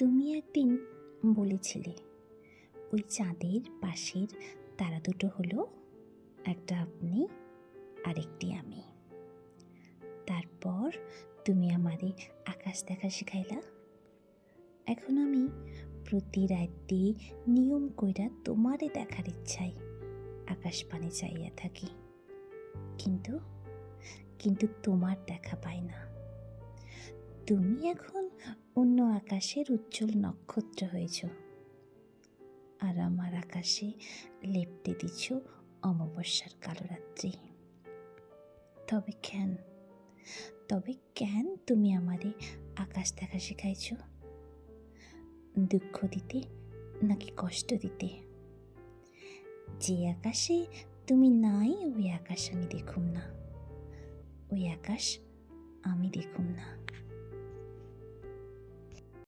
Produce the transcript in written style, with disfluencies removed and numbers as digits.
তুমি একদিন বলেছিলে ওই চাঁদের পাশের তারা দুটো হলো একটা আপনি আর একটি আমি। তারপর তুমি আমারে আকাশ দেখা শিখাইলা। এখন আমি প্রতি রাতে নিয়ম কইরা তোমারে দেখার ইচ্ছায় আকাশ পানে চাইয়া থাকি, কিন্তু কিন্তু তোমার দেখা পাই না। তুমি এখন অন্য আকাশের উজ্জ্বল নক্ষত্র হয়েছ, আর আমার আকাশে লেপ্টে দিচ্ছ অমাবস্যার কালো রাত্রি। তবে কেন তুমি আমারে আকাশ দেখা শিখাইছ? দুঃখ দিতে নাকি কষ্ট দিতে? যে আকাশে তুমি নাই ওই আকাশ আমি দেখুম না, ওই আকাশ আমি দেখুম না।